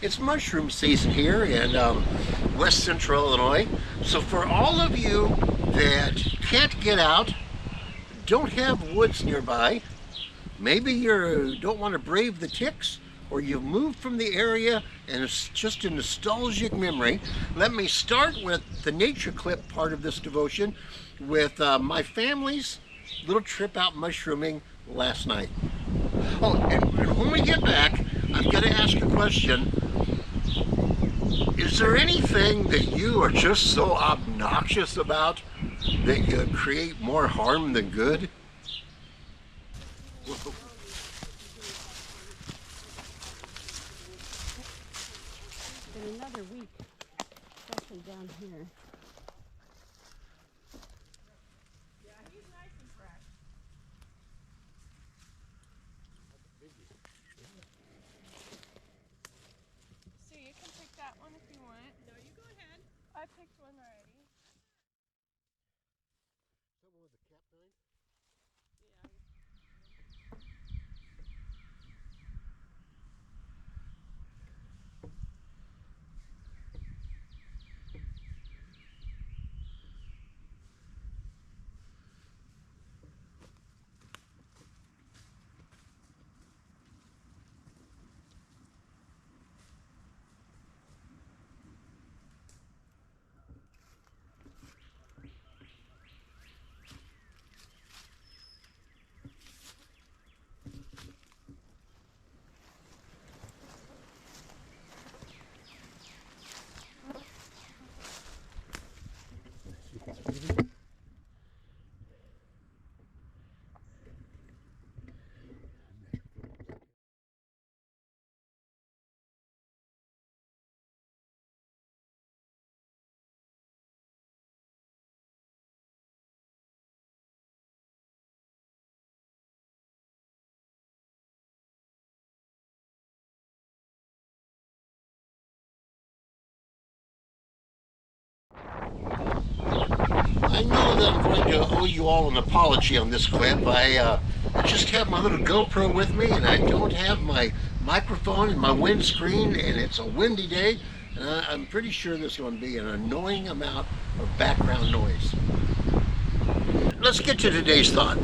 It's mushroom season here in West Central Illinois. So for all of you that can't get out, don't have woods nearby, maybe you don't want to brave the ticks, or you've moved from the area and it's just a nostalgic memory, let me start with the nature clip part of this devotion with my family's little trip out mushrooming last night. Oh, and when we get back, I'm going to ask a question. Is there anything that you are just so obnoxious about that you create more harm than good? Whoa. Been another week, especially down here. Yeah, he's nice and fresh. So you can pick that one if you want. No, you go ahead. I picked one already. Someone with a cap nine? Yeah. I know that I'm going to owe you all an apology on this clip. I just have my little GoPro with me, and I don't have my microphone and my windscreen, and it's a windy day, and I'm pretty sure there's going to be an annoying amount of background noise. Let's get to today's thought.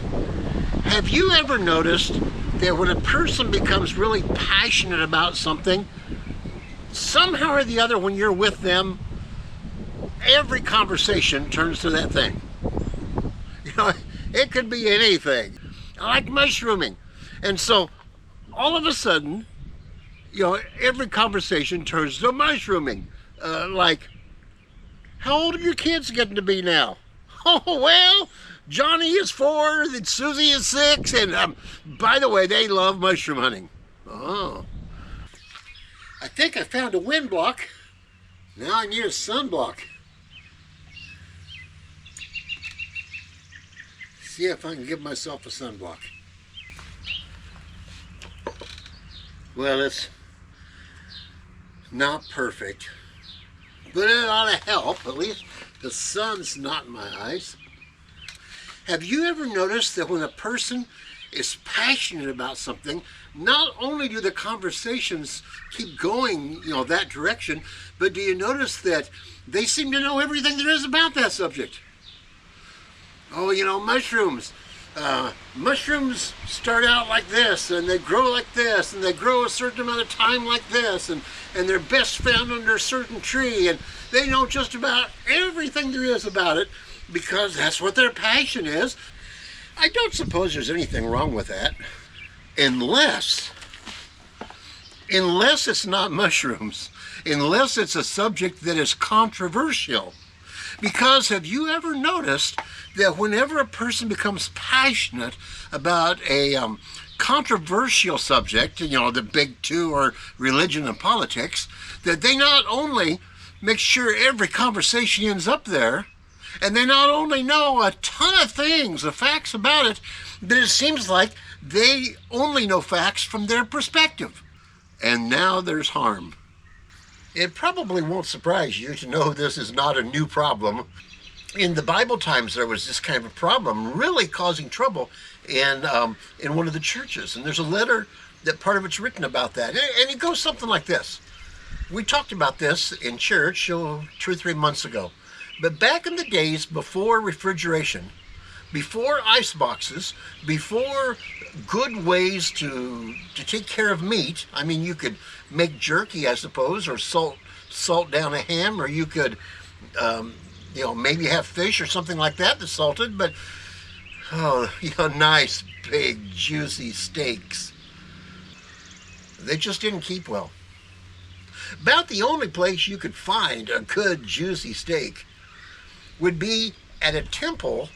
Have you ever noticed that when a person becomes really passionate about something, somehow or the other when you're with them, every conversation turns to that thing? You know, it could be anything. I like mushrooming. And so all of a sudden, you know, every conversation turns to mushrooming. Like, how old are your kids getting to be now? Oh, well, Johnny is 4, then Susie is 6, and by the way, they love mushroom hunting. Oh. I think I found a wind block. Now I need a sunblock. See if I can give myself a sunblock. Well, it's not perfect, but it ought to help. At least the sun's not in my eyes. Have you ever noticed that when a person is passionate about something, not only do the conversations keep going, you know, that direction, but do you notice that they seem to know everything there is about that subject? Oh, you know, mushrooms. Mushrooms start out like this, and they grow like this, and they grow a certain amount of time like this, and they're best found under a certain tree, and they know just about everything there is about it because that's what their passion is. I don't suppose there's anything wrong with that, unless it's not mushrooms, unless it's a subject that is controversial. Because have you ever noticed that whenever a person becomes passionate about a controversial subject, you know, the big two are religion and politics, that they not only make sure every conversation ends up there, and they not only know a ton of things, the facts about it, but it seems like they only know facts from their perspective. And now there's harm. It probably won't surprise you to know this is not a new problem. In the Bible times, there was this kind of a problem really causing trouble in one of the churches. And there's a letter that part of it's written about that. And it goes something like this. We talked about this in church 2 or 3 months ago. But back in the days before refrigeration, before ice boxes, before good ways to take care of meat, I mean, you could make jerky, I suppose, or salt down a ham, or you could, maybe have fish or something like that that's salted, but, nice, big, juicy steaks. They just didn't keep well. About the only place you could find a good, juicy steak would be at a temple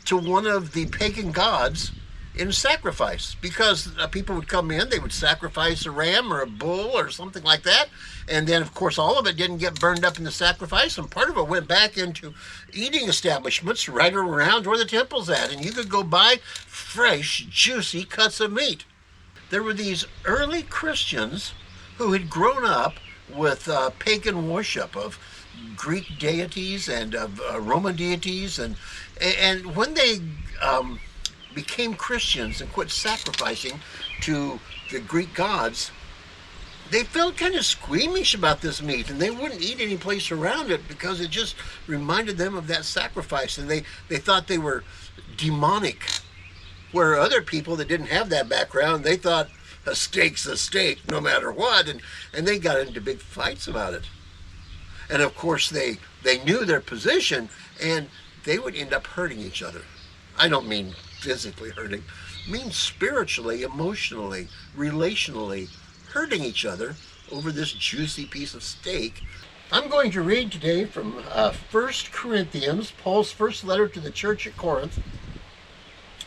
to one of the pagan gods in sacrifice, because people would come in, they would sacrifice a ram or a bull or something like that, and then of course all of it didn't get burned up in the sacrifice, and part of it went back into eating establishments right around where the temple's at, and you could go buy fresh, juicy cuts of meat. There were these early Christians who had grown up with pagan worship of Greek deities and of Roman deities, and when they became Christians and quit sacrificing to the Greek gods, they felt kind of squeamish about this meat, and they wouldn't eat any place around it because it just reminded them of that sacrifice, and they thought they were demonic. Where other people that didn't have that background, they thought a steak's a steak no matter what, and they got into big fights about it. And of course they knew their position, and they would end up hurting each other. I don't mean physically hurting, I mean spiritually, emotionally, relationally, hurting each other over this juicy piece of steak. I'm going to read today from 1 Corinthians, Paul's first letter to the church at Corinth,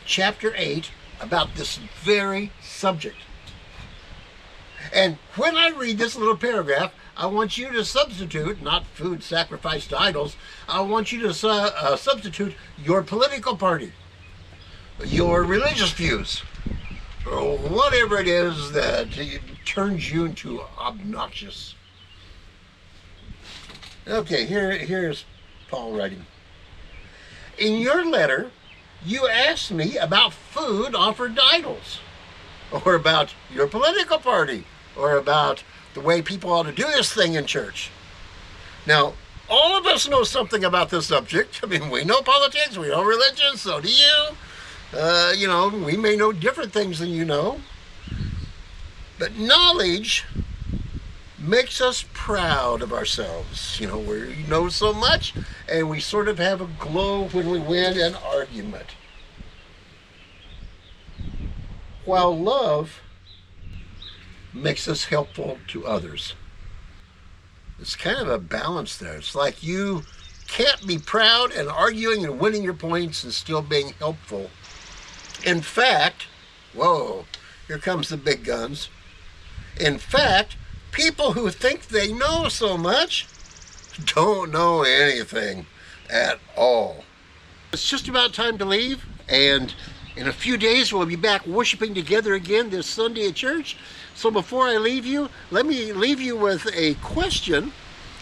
chapter 8, about this very subject. And when I read this little paragraph, I want you to substitute, not food sacrificed to idols, I want you to substitute your political party, your religious views, or whatever it is that turns you into obnoxious. Okay, here's Paul writing. In your letter, you asked me about food offered to idols, or about your political party, or about the way people ought to do this thing in church. Now, all of us know something about this subject. I mean, we know politics, we know religion, so do you. We may know different things than you know. But knowledge makes us proud of ourselves. We know so much, and we sort of have a glow when we win an argument. While love makes us helpful to others. It's kind of a balance there. It's like you can't be proud and arguing and winning your points and still being helpful. In fact, whoa, here comes the big guns. In fact, people who think they know so much don't know anything at all. It's just about time to leave, and in a few days we'll be back worshiping together again this Sunday at church. So before I leave you, let me leave you with a question,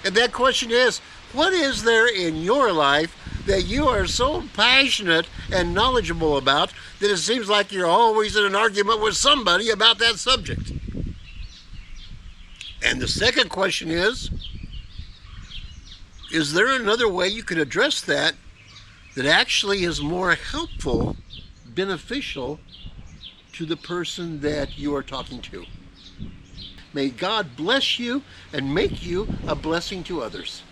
and that question is, what is there in your life that you are so passionate and knowledgeable about that it seems like you're always in an argument with somebody about that subject? And the second question is there another way you could address that actually is more helpful, beneficial to the person that you are talking to? May God bless you and make you a blessing to others.